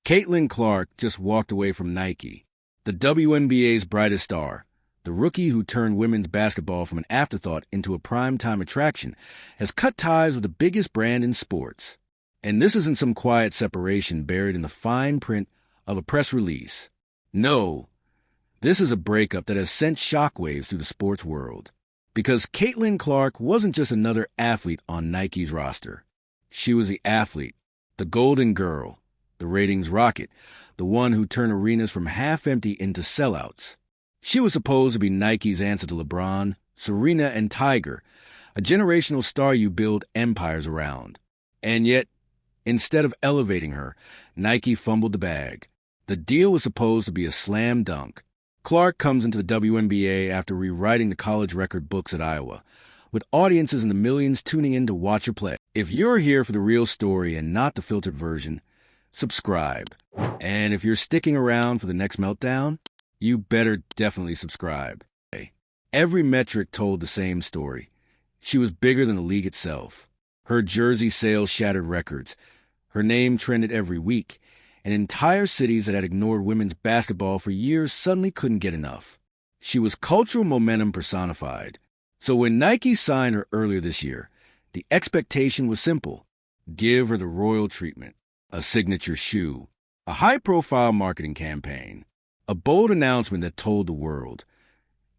Caitlin Clark just walked away from Nike, the WNBA's brightest star. The rookie who turned women's basketball from an afterthought into a primetime attraction has cut ties with the biggest brand in sports. And this isn't some quiet separation buried in the fine print of a press release. No, this is a breakup that has sent shockwaves through the sports world. Because Caitlin Clark wasn't just another athlete on Nike's roster. She was the athlete, the golden girl, the ratings rocket, the one who turned arenas from half-empty into sellouts. She was supposed to be Nike's answer to LeBron, Serena, and Tiger, a generational star you build empires around. And yet, instead of elevating her, Nike fumbled the bag. The deal was supposed to be a slam dunk. Clark comes into the WNBA after rewriting the college record books at Iowa, with audiences in the millions tuning in to watch her play. If you're here for the real story and not the filtered version, subscribe. And if you're sticking around for the next meltdown, you better definitely subscribe. Every metric told the same story. She was bigger than the league itself. Her jersey sales shattered records. Her name trended every week, and entire cities that had ignored women's basketball for years suddenly couldn't get enough. She was cultural momentum personified. So when Nike signed her earlier this year, the expectation was simple. Give her the royal treatment, a signature shoe, a high-profile marketing campaign, a bold announcement that told the world.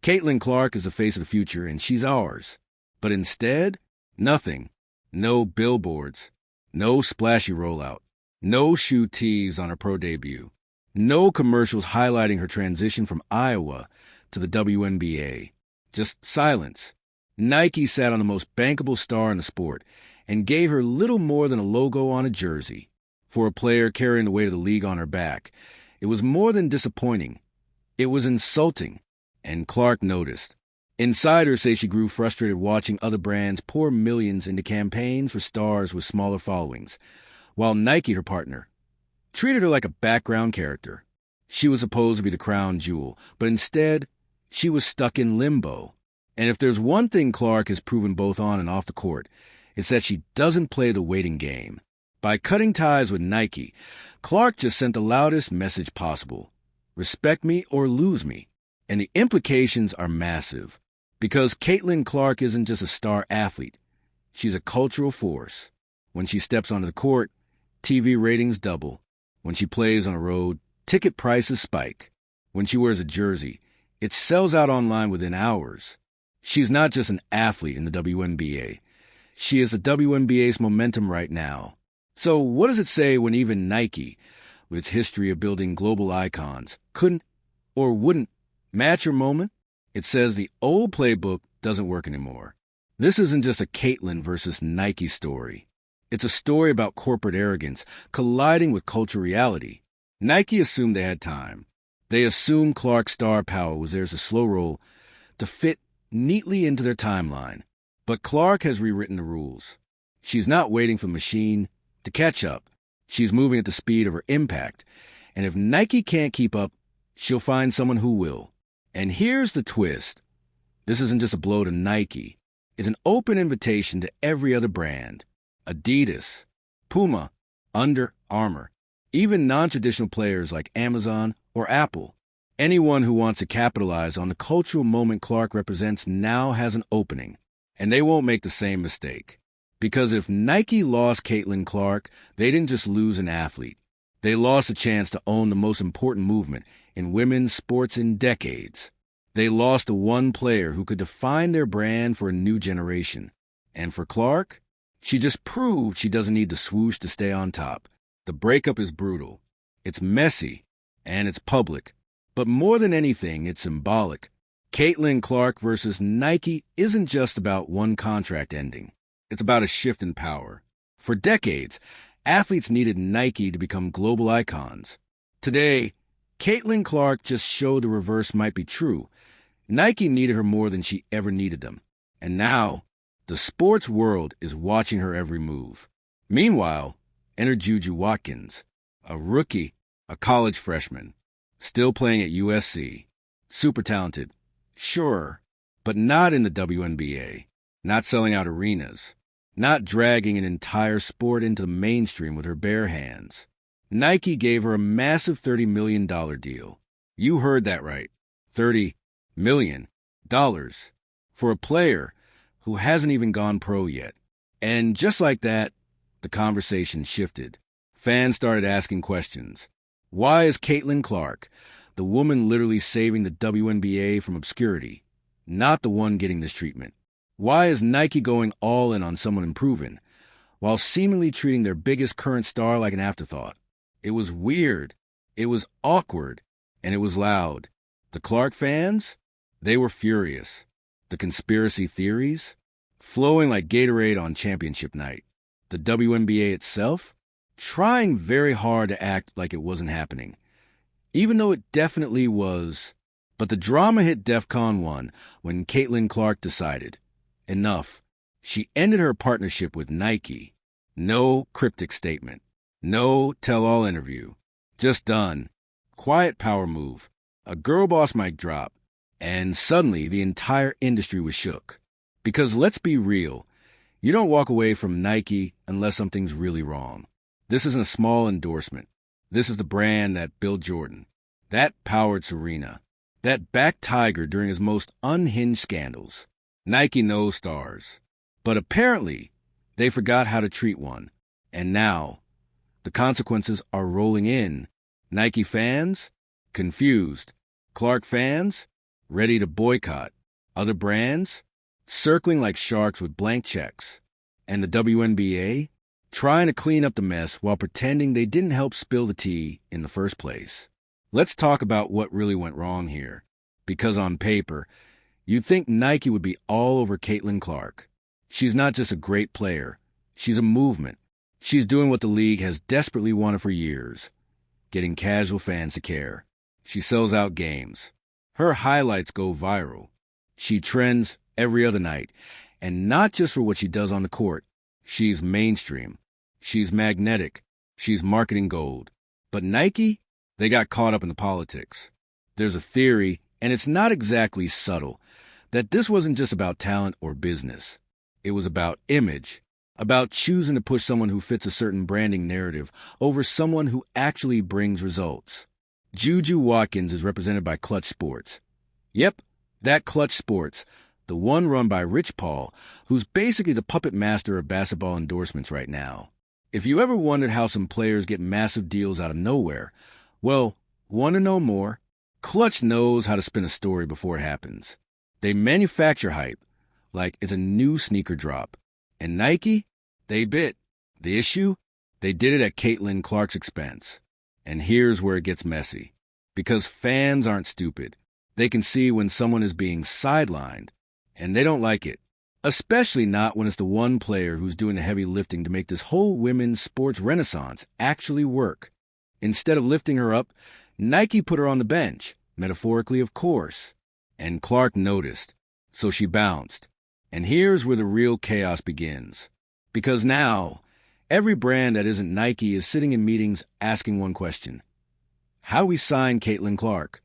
Caitlin Clark is the face of the future, and she's ours. But instead, nothing. No billboards, no splashy rollout, no shoe tease on her pro debut, no commercials highlighting her transition from Iowa to the WNBA. Just silence. Nike sat on the most bankable star in the sport and gave her little more than a logo on a jersey. For a player carrying the weight of the league on her back, it was more than disappointing. It was insulting, and Clark noticed. Insiders say she grew frustrated watching other brands pour millions into campaigns for stars with smaller followings, while Nike, her partner, treated her like a background character. She was supposed to be the crown jewel, but instead, she was stuck in limbo. And if there's one thing Clark has proven both on and off the court, it's that she doesn't play the waiting game. By cutting ties with Nike, Clark just sent the loudest message possible. Respect me or lose me. And the implications are massive. Because Caitlin Clark isn't just a star athlete. She's a cultural force. When she steps onto the court, TV ratings double. When she plays on the road, ticket prices spike. When she wears a jersey, it sells out online within hours. She's not just an athlete in the WNBA. She is the WNBA's momentum right now. So what does it say when even Nike, with its history of building global icons, couldn't or wouldn't match her moment? It says the old playbook doesn't work anymore. This isn't just a Caitlin versus Nike story. It's a story about corporate arrogance colliding with cultural reality. Nike assumed they had time. They assumed Clark's star power was theirs to slow roll, to fit neatly into their timeline. But Clark has rewritten the rules. She's not waiting for the machine to catch up. She's moving at the speed of her impact. And if Nike can't keep up, she'll find someone who will. And here's the twist. This isn't just a blow to Nike. It's an open invitation to every other brand. Adidas, Puma, Under Armour, even non-traditional players like Amazon or Apple. Anyone who wants to capitalize on the cultural moment Clark represents now has an opening. And they won't make the same mistake. Because if Nike lost Caitlin Clark, they didn't just lose an athlete. They lost a chance to own the most important movement in women's sports in decades. They lost the one player who could define their brand for a new generation. And for Clark, she just proved she doesn't need the swoosh to stay on top. The breakup is brutal. It's messy. And it's public. But more than anything, it's symbolic. Caitlin Clark versus Nike isn't just about one contract ending. It's about a shift in power. For decades, athletes needed Nike to become global icons. Today, Caitlin Clark just showed the reverse might be true. Nike needed her more than she ever needed them. And now, the sports world is watching her every move. Meanwhile, enter Juju Watkins, a rookie, a college freshman, still playing at USC. Super talented, sure, but not in the WNBA. Not selling out arenas. Not dragging an entire sport into the mainstream with her bare hands. Nike gave her a massive $30 million deal. You heard that right. $30 million for a player who hasn't even gone pro yet. And just like that, the conversation shifted. Fans started asking questions. Why is Caitlin Clark, the woman literally saving the WNBA from obscurity, not the one getting this treatment? Why is Nike going all in on someone unproven, while seemingly treating their biggest current star like an afterthought? It was weird, it was awkward, and it was loud. The Clark fans? They were furious. The conspiracy theories? Flowing like Gatorade on championship night. The WNBA itself? Trying very hard to act like it wasn't happening, even though it definitely was. But the drama hit DEFCON 1 when Caitlin Clark decided, enough. She ended her partnership with Nike. No cryptic statement. No tell-all interview. Just done. Quiet power move. A girl boss mic drop. And suddenly the entire industry was shook. Because let's be real, you don't walk away from Nike unless something's really wrong. This isn't a small endorsement. This is the brand that built Jordan, that powered Serena, that backed Tiger during his most unhinged scandals. Nike knows stars. But apparently, they forgot how to treat one. And now, the consequences are rolling in. Nike fans? Confused. Clark fans? Ready to boycott. Other brands? Circling like sharks with blank checks. And the WNBA? Trying to clean up the mess while pretending they didn't help spill the tea in the first place. Let's talk about what really went wrong here. Because on paper, you'd think Nike would be all over Caitlin Clark. She's not just a great player. She's a movement. She's doing what the league has desperately wanted for years. Getting casual fans to care. She sells out games. Her highlights go viral. She trends every other night. And not just for what she does on the court. She's mainstream. She's magnetic. She's marketing gold. But Nike? They got caught up in the politics. There's a theory, and it's not exactly subtle, that this wasn't just about talent or business. It was about image, about choosing to push someone who fits a certain branding narrative over someone who actually brings results. Juju Watkins is represented by Clutch Sports. Yep, that Clutch Sports, the one run by Rich Paul, who's basically the puppet master of basketball endorsements right now. If you ever wondered how some players get massive deals out of nowhere, well, want to know more? Clutch knows how to spin a story before it happens. They manufacture hype, like it's a new sneaker drop. And Nike? They bit. The issue? They did it at Caitlin Clark's expense. And here's where it gets messy. Because fans aren't stupid. They can see when someone is being sidelined, and they don't like it. Especially not when it's the one player who's doing the heavy lifting to make this whole women's sports renaissance actually work. Instead of lifting her up, Nike put her on the bench, metaphorically of course. And Clark noticed, so she bounced. And here's where the real chaos begins. Because now, every brand that isn't Nike is sitting in meetings asking one question. How do we sign Caitlin Clark?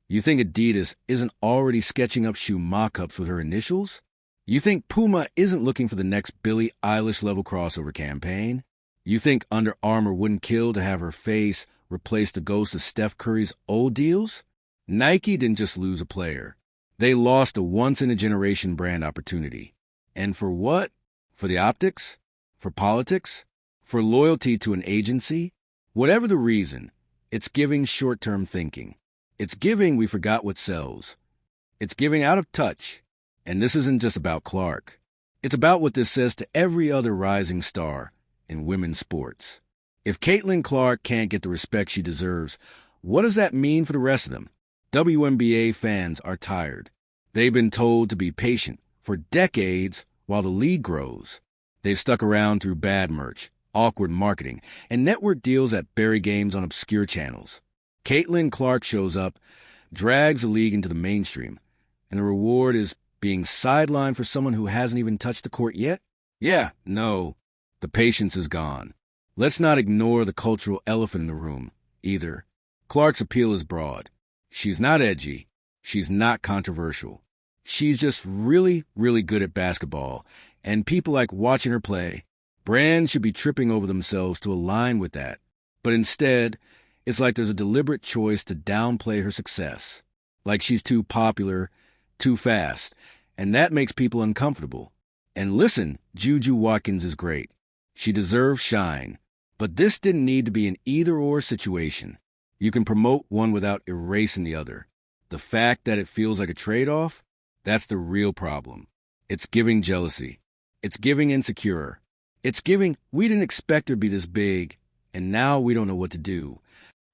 You think Adidas isn't already sketching up shoe mock-ups with her initials? You think Puma isn't looking for the next Billie Eilish-level crossover campaign? You think Under Armour wouldn't kill to have her face replace the ghost of Steph Curry's old deals? Nike didn't just lose a player. They lost a once-in-a-generation brand opportunity. And for what? For the optics? For politics? For loyalty to an agency? Whatever the reason, it's giving short-term thinking. It's giving we forgot what sells. It's giving out of touch. And this isn't just about Clark. It's about what this says to every other rising star in women's sports. If Caitlin Clark can't get the respect she deserves, what does that mean for the rest of them? WNBA fans are tired. They've been told to be patient for decades while the league grows. They've stuck around through bad merch, awkward marketing, and network deals that bury games on obscure channels. Caitlin Clark shows up, drags the league into the mainstream, and the reward is being sidelined for someone who hasn't even touched the court yet? Yeah, no. The patience is gone. Let's not ignore the cultural elephant in the room, either. Clark's appeal is broad. She's not edgy. She's not controversial. She's just really, really good at basketball, and people like watching her play. Brands should be tripping over themselves to align with that. But instead, it's like there's a deliberate choice to downplay her success. Like she's too popular, too fast, and that makes people uncomfortable. And listen, Juju Watkins is great. She deserves shine. But this didn't need to be an either-or situation. You can promote one without erasing the other. The fact that it feels like a trade-off, that's the real problem. It's giving jealousy. It's giving insecure. It's giving, we didn't expect her to be this big, and now we don't know what to do.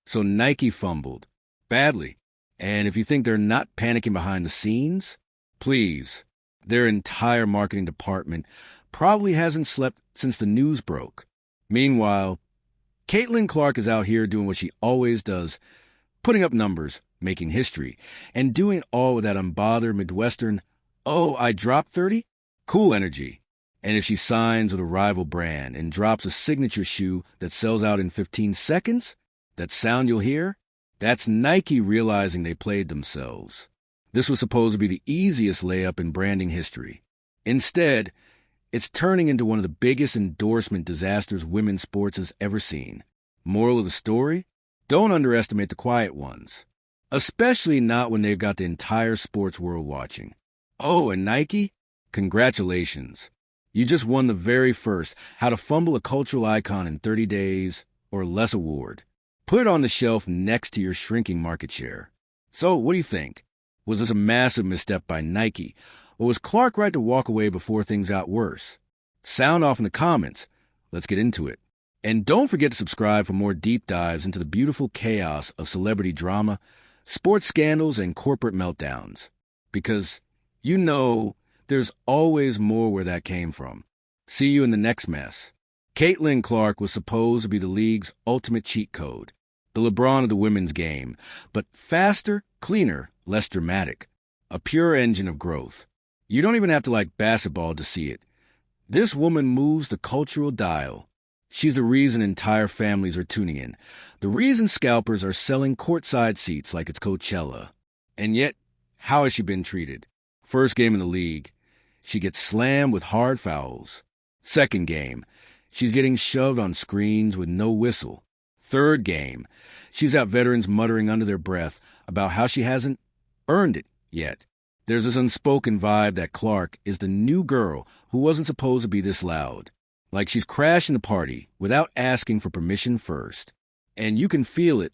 So Nike fumbled. Badly. And if you think they're not panicking behind the scenes, please. Their entire marketing department probably hasn't slept since the news broke. Meanwhile, Caitlin Clark is out here doing what she always does, putting up numbers, making history, and doing it all with that unbothered Midwestern, oh, I dropped 30? Cool energy. And if she signs with a rival brand and drops a signature shoe that sells out in 15 seconds, that sound you'll hear, that's Nike realizing they played themselves. This was supposed to be the easiest layup in branding history. Instead, it's turning into one of the biggest endorsement disasters women's sports has ever seen. Moral of the story? Don't underestimate the quiet ones. Especially not when they've got the entire sports world watching. Oh, and Nike? Congratulations. You just won the very first How to Fumble a Cultural Icon in 30 Days or Less award. Put it on the shelf next to your shrinking market share. So, what do you think? Was this a massive misstep by Nike? Or was Clark right to walk away before things got worse? Sound off in the comments. Let's get into it. And don't forget to subscribe for more deep dives into the beautiful chaos of celebrity drama, sports scandals, and corporate meltdowns. Because, you know, there's always more where that came from. See you in the next mess. Caitlin Clark was supposed to be the league's ultimate cheat code, the LeBron of the women's game, but faster, cleaner, less dramatic. A pure engine of growth. You don't even have to like basketball to see it. This woman moves the cultural dial. She's the reason entire families are tuning in. The reason scalpers are selling courtside seats like it's Coachella. And yet, how has she been treated? First game in the league, she gets slammed with hard fouls. Second game, she's getting shoved on screens with no whistle. Third game, she's got veterans muttering under their breath about how she hasn't earned it yet. There's this unspoken vibe that Clark is the new girl who wasn't supposed to be this loud. Like she's crashing the party without asking for permission first. And you can feel it,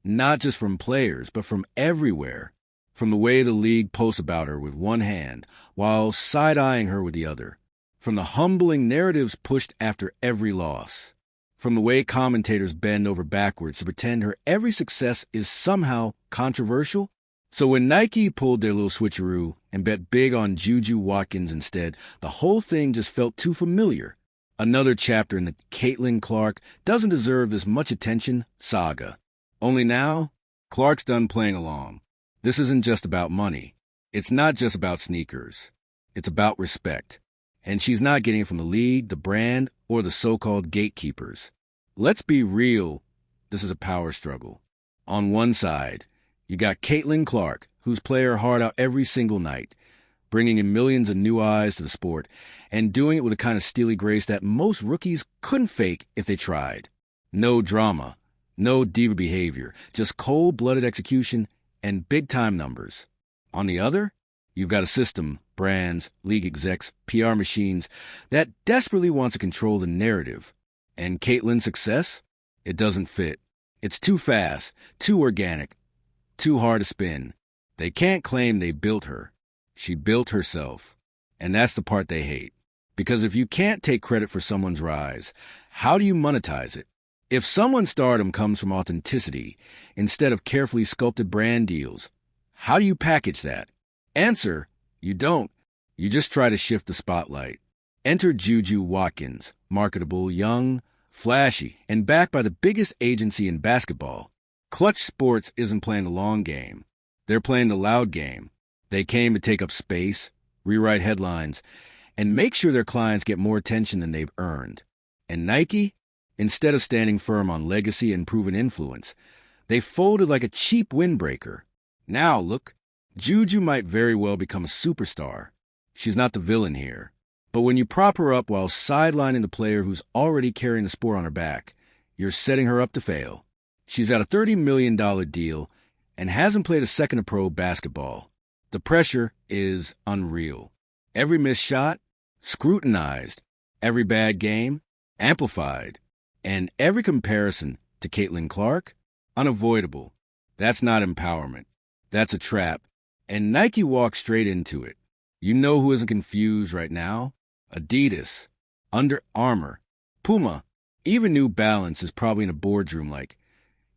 not just from players, but from everywhere. From the way the league posts about her with one hand, while side-eyeing her with the other. From the humbling narratives pushed after every loss. From the way commentators bend over backwards to pretend her every success is somehow controversial. So when Nike pulled their little switcheroo and bet big on Juju Watkins instead, the whole thing just felt too familiar. Another chapter in the Caitlin Clark doesn't deserve this much attention saga. Only now, Clark's done playing along. This isn't just about money. It's not just about sneakers. It's about respect. And she's not getting it from the league, the brand, or the so-called gatekeepers. Let's be real. This is a power struggle. On one side, you got Caitlin Clark, who's playing her heart out every single night, bringing in millions of new eyes to the sport, and doing it with a kind of steely grace that most rookies couldn't fake if they tried. No drama, no diva behavior, just cold-blooded execution and big-time numbers. On the other, you've got a system, brands, league execs, PR machines that desperately wants to control the narrative. And Caitlin's success? It doesn't fit. It's too fast, too organic, too hard to spin. They can't claim they built her. She built herself. And that's the part they hate. Because if you can't take credit for someone's rise, how do you monetize it? If someone's stardom comes from authenticity instead of carefully sculpted brand deals, how do you package that? Answer, you don't. You just try to shift the spotlight. Enter Juju Watkins, marketable, young, flashy, and backed by the biggest agency in basketball. Clutch Sports isn't playing the long game. They're playing the loud game. They came to take up space, rewrite headlines, and make sure their clients get more attention than they've earned. And Nike, instead of standing firm on legacy and proven influence, they folded like a cheap windbreaker. Now, look, Juju might very well become a superstar. She's not the villain here. But when you prop her up while sidelining the player who's already carrying the sport on her back, you're setting her up to fail. She's got a $30 million deal and hasn't played a second of pro basketball. The pressure is unreal. Every missed shot, scrutinized. Every bad game, amplified. And every comparison to Caitlin Clark, unavoidable. That's not empowerment. That's a trap. And Nike walked straight into it. You know who isn't confused right now? Adidas, Under Armour, Puma, even New Balance is probably in a boardroom like,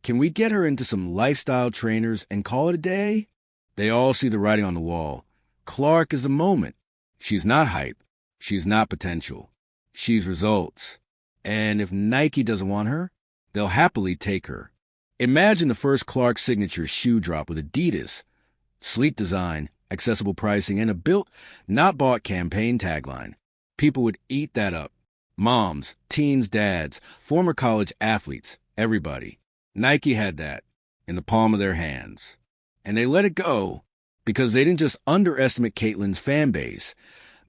can we get her into some lifestyle trainers and call it a day? They all see the writing on the wall. Clark is the moment. She's not hype. She's not potential. She's results. And if Nike doesn't want her, they'll happily take her. Imagine the first Clark signature shoe drop with Adidas. Sleek design, accessible pricing, and a built, not bought campaign tagline. People would eat that up. Moms, teens, dads, former college athletes, everybody. Nike had that in the palm of their hands. And they let it go because they didn't just underestimate Caitlin's fan base.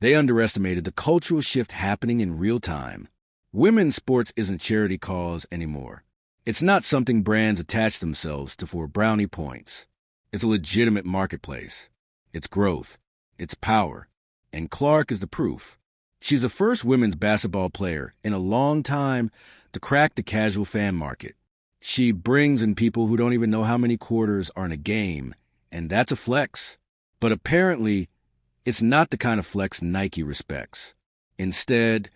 They underestimated the cultural shift happening in real time. Women's sports isn't charity cause anymore. It's not something brands attach themselves to for brownie points. It's a legitimate marketplace. It's growth. It's power. And Clark is the proof. She's the first women's basketball player in a long time to crack the casual fan market. She brings in people who don't even know how many quarters are in a game, and that's a flex. But apparently, it's not the kind of flex Nike respects. Instead,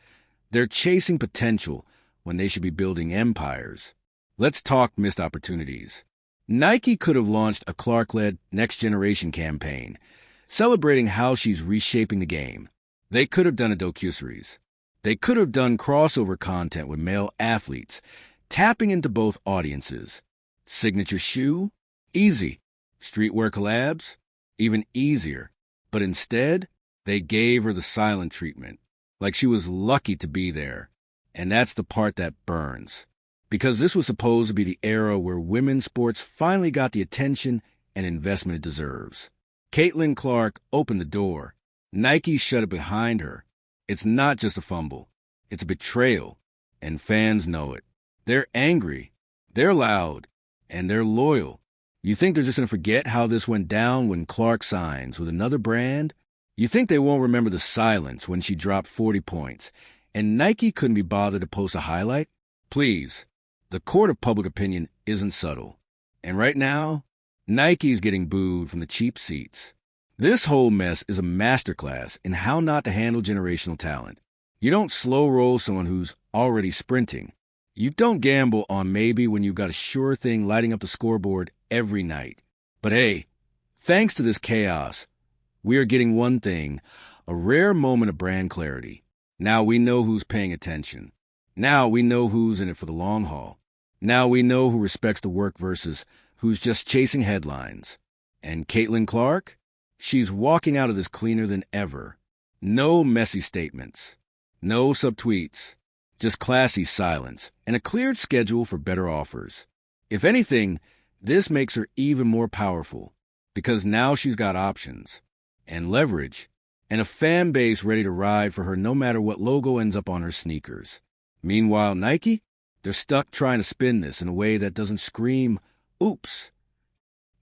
they're chasing potential when they should be building empires. Let's talk missed opportunities. Nike could have launched a Clark-led Next Generation campaign, celebrating how she's reshaping the game. They could have done a docuseries. They could have done crossover content with male athletes, tapping into both audiences. Signature shoe? Easy. Streetwear collabs? Even easier. But instead, they gave her the silent treatment, like she was lucky to be there. And that's the part that burns. Because this was supposed to be the era where women's sports finally got the attention and investment it deserves. Caitlin Clark opened the door. Nike shut it behind her. It's not just a fumble. It's a betrayal. And fans know it. They're angry. They're loud. And they're loyal. You think they're just going to forget how this went down when Clark signs with another brand? You think they won't remember the silence when she dropped 40 points and Nike couldn't be bothered to post a highlight? Please, the court of public opinion isn't subtle. And right now, Nike's getting booed from the cheap seats. This whole mess is a masterclass in how not to handle generational talent. You don't slow roll someone who's already sprinting. You don't gamble on maybe when you've got a sure thing lighting up the scoreboard every night. But hey, thanks to this chaos, we are getting one thing, a rare moment of brand clarity. Now we know who's paying attention. Now we know who's in it for the long haul. Now we know who respects the work versus who's just chasing headlines. And Caitlin Clark? She's walking out of this cleaner than ever. No messy statements. No subtweets. Just classy silence and a cleared schedule for better offers. If anything, this makes her even more powerful because now she's got options and leverage and a fan base ready to ride for her no matter what logo ends up on her sneakers. Meanwhile, Nike, they're stuck trying to spin this in a way that doesn't scream, oops.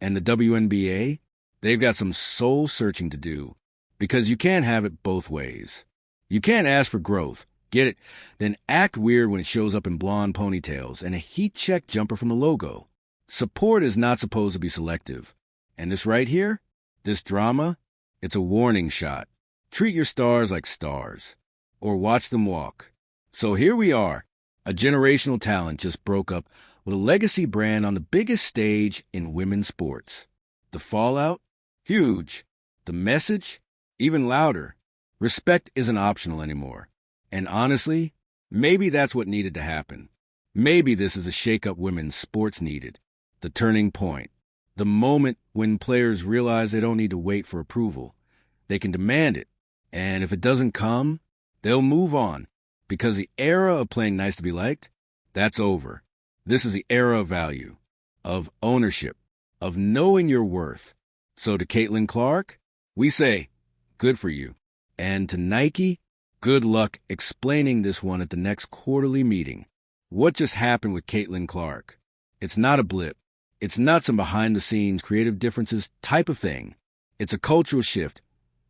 And the WNBA, they've got some soul searching to do because you can't have it both ways. You can't ask for growth, get it, then act weird when it shows up in blonde ponytails and a heat-check jumper from the logo. Support is not supposed to be selective. And this right here, this drama, it's a warning shot. Treat your stars like stars, or watch them walk. So here we are. A generational talent just broke up with a legacy brand on the biggest stage in women's sports. The fallout? Huge. The message? Even louder. Respect isn't optional anymore. And honestly, maybe that's what needed to happen. Maybe this is a shake-up women's sports needed. The turning point. The moment when players realize they don't need to wait for approval. They can demand it. And if it doesn't come, they'll move on. Because the era of playing nice to be liked, that's over. This is the era of value, of ownership, of knowing your worth. So to Caitlin Clark, we say, good for you. And to Nike, good luck explaining this one at the next quarterly meeting. what just happened with Caitlin Clark. It's not a blip. It's not some behind-the-scenes creative differences type of thing. It's a cultural shift.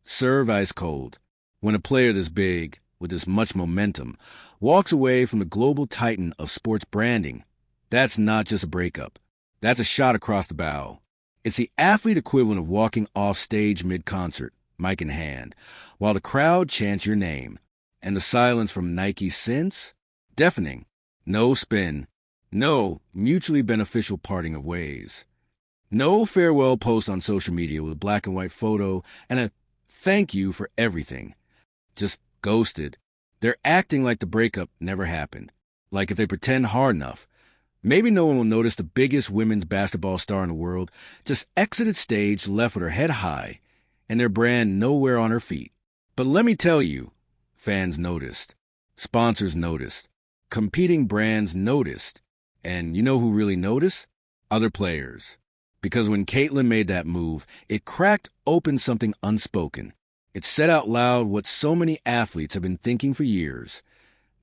Serve ice cold. When a player this big, with this much momentum, walks away from the global titan of sports branding, that's not just a breakup. That's a shot across the bow. It's the athlete equivalent of walking off stage mid-concert, mic in hand, while the crowd chants your name. And the silence from Nike since? Deafening. No spin. No mutually beneficial parting of ways. No farewell post on social media with a black and white photo and a thank you for everything. Just ghosted. They're acting like the breakup never happened. Like if they pretend hard enough, maybe no one will notice the biggest women's basketball star in the world just exited stage left with her head high and their brand nowhere on her feet. But let me tell you, fans noticed. Sponsors noticed. Competing brands noticed. And you know who really noticed? Other players. Because when Caitlin made that move, it cracked open something unspoken. It said out loud what so many athletes have been thinking for years.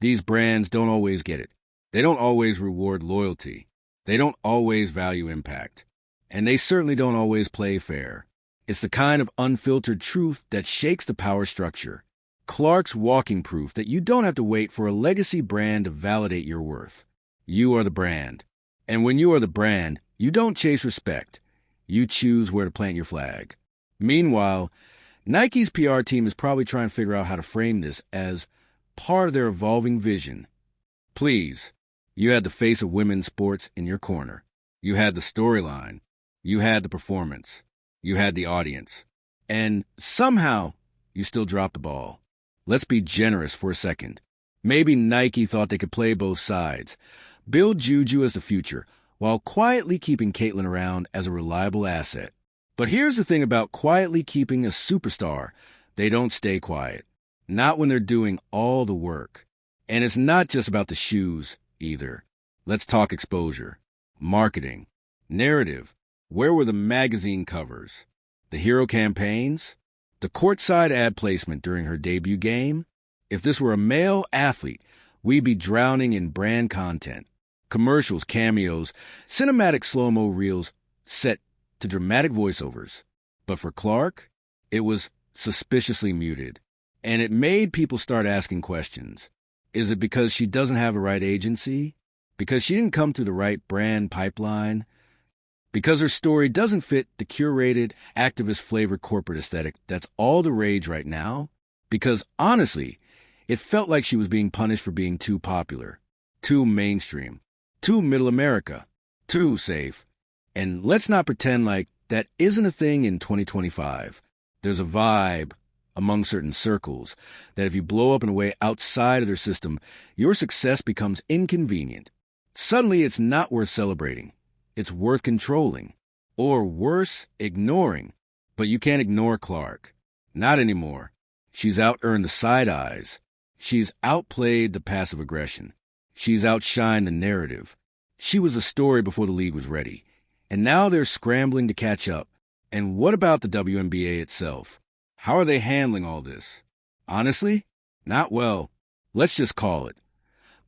These brands don't always get it. They don't always reward loyalty. They don't always value impact. And they certainly don't always play fair. It's the kind of unfiltered truth that shakes the power structure. Clark's walking proof that you don't have to wait for a legacy brand to validate your worth. You are the brand. And when you are the brand, you don't chase respect. You choose where to plant your flag. Meanwhile, Nike's PR team is probably trying to figure out how to frame this as part of their evolving vision. Please, you had the face of women's sports in your corner. You had the storyline. You had the performance. You had the audience. And somehow, you still dropped the ball. Let's be generous for a second. Maybe Nike thought they could play both sides, build Juju as the future, while quietly keeping Caitlin around as a reliable asset. But here's the thing about quietly keeping a superstar. They don't stay quiet. Not when they're doing all the work. And it's not just about the shoes, either. Let's talk exposure, marketing, narrative. Where were the magazine covers? The hero campaigns? The courtside ad placement during her debut game? If this were a male athlete, we'd be drowning in brand content. Commercials, cameos, cinematic slow-mo reels set to dramatic voiceovers. But for Clark, it was suspiciously muted. And it made people start asking questions. Is it because she doesn't have the right agency? Because she didn't come through the right brand pipeline? Because her story doesn't fit the curated, activist-flavored corporate aesthetic that's all the rage right now? Because, honestly, it felt like she was being punished for being too popular, too mainstream, too middle America, too safe. And let's not pretend like that isn't a thing in 2025. There's a vibe among certain circles that if you blow up in a way outside of their system, your success becomes inconvenient. Suddenly, it's not worth celebrating. It's worth controlling. Or worse, ignoring. But you can't ignore Clark. Not anymore. She's out-earned the side eyes. She's outplayed the passive aggression. She's outshined the narrative. She was a story before the league was ready. And now they're scrambling to catch up. And what about the WNBA itself? How are they handling all this? Honestly, not well. Let's just call it.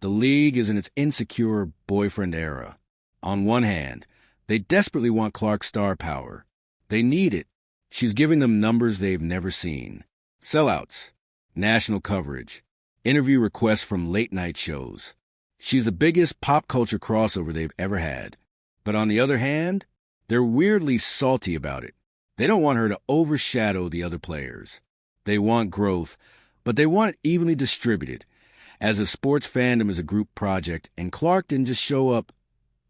The league is in its insecure boyfriend era. On one hand, they desperately want Clark's star power. They need it. She's giving them numbers they've never seen. Sellouts, national coverage, interview requests from late-night shows. She's the biggest pop culture crossover they've ever had. But on the other hand, they're weirdly salty about it. They don't want her to overshadow the other players. They want growth, but they want it evenly distributed, as if sports fandom is a group project and Clark didn't just show up,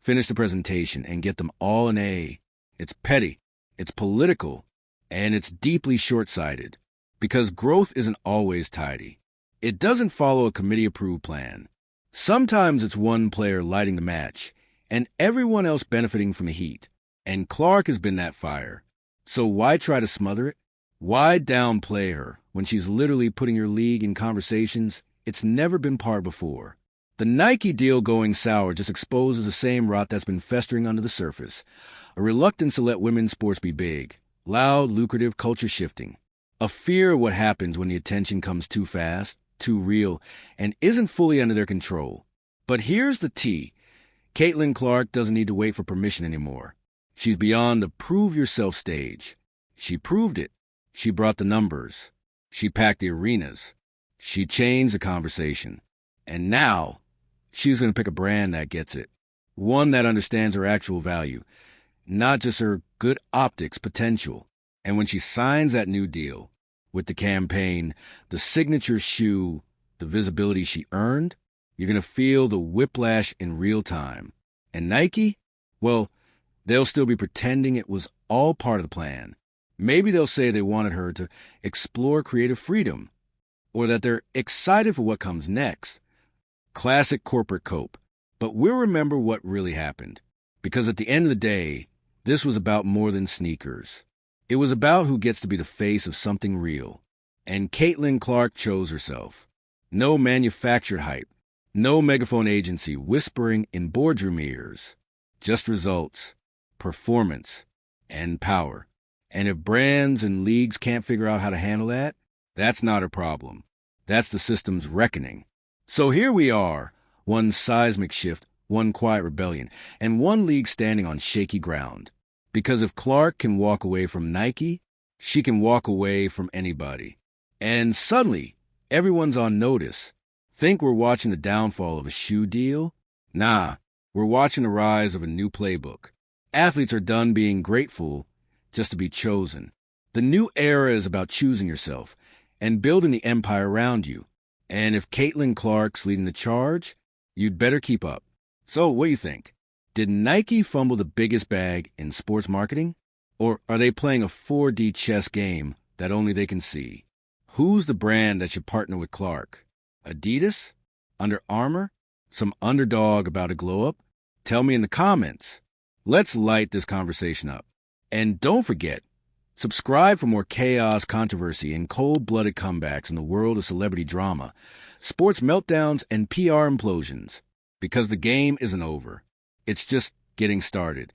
finish the presentation, and get them all an A. It's petty, it's political, and it's deeply short-sighted, because growth isn't always tidy. It doesn't follow a committee-approved plan. Sometimes it's one player lighting the match, and everyone else benefiting from the heat. And Clark has been that fire. So why try to smother it? Why downplay her when she's literally putting your league in conversations it's never been part before? The Nike deal going sour just exposes the same rot that's been festering under the surface. A reluctance to let women's sports be big, loud, lucrative, culture shifting. A fear of what happens when the attention comes too fast, too real, and isn't fully under their control. But here's the T. Caitlin Clark doesn't need to wait for permission anymore. She's beyond the prove-yourself stage. She proved it. She brought the numbers. She packed the arenas. She changed the conversation. And now, she's going to pick a brand that gets it. One that understands her actual value, not just her good optics potential. And when she signs that new deal, with the campaign, the signature shoe, the visibility she earned, you're going to feel the whiplash in real time. And Nike? Well, they'll still be pretending it was all part of the plan. Maybe they'll say they wanted her to explore creative freedom, or that they're excited for what comes next. Classic corporate cope. But we'll remember what really happened. Because at the end of the day, this was about more than sneakers. It was about who gets to be the face of something real. And Caitlin Clark chose herself. No manufactured hype. No megaphone agency whispering in boardroom ears. Just results, performance, and power. And if brands and leagues can't figure out how to handle that, that's not a problem. That's the system's reckoning. So here we are, one seismic shift, one quiet rebellion, and one league standing on shaky ground. Because if Clark can walk away from Nike, she can walk away from anybody. And suddenly, everyone's on notice. Think we're watching the downfall of a shoe deal? Nah, we're watching the rise of a new playbook. Athletes are done being grateful just to be chosen. The new era is about choosing yourself and building the empire around you. And if Caitlin Clark's leading the charge, you'd better keep up. So what do you think? Did Nike fumble the biggest bag in sports marketing? Or are they playing a 4D chess game that only they can see? Who's the brand that should partner with Clark? Adidas? Under Armour? Some underdog about to glow up? Tell me in the comments. Let's light this conversation up. And don't forget, subscribe for more chaos, controversy, and cold-blooded comebacks in the world of celebrity drama, sports meltdowns, and PR implosions. Because the game isn't over. It's just getting started.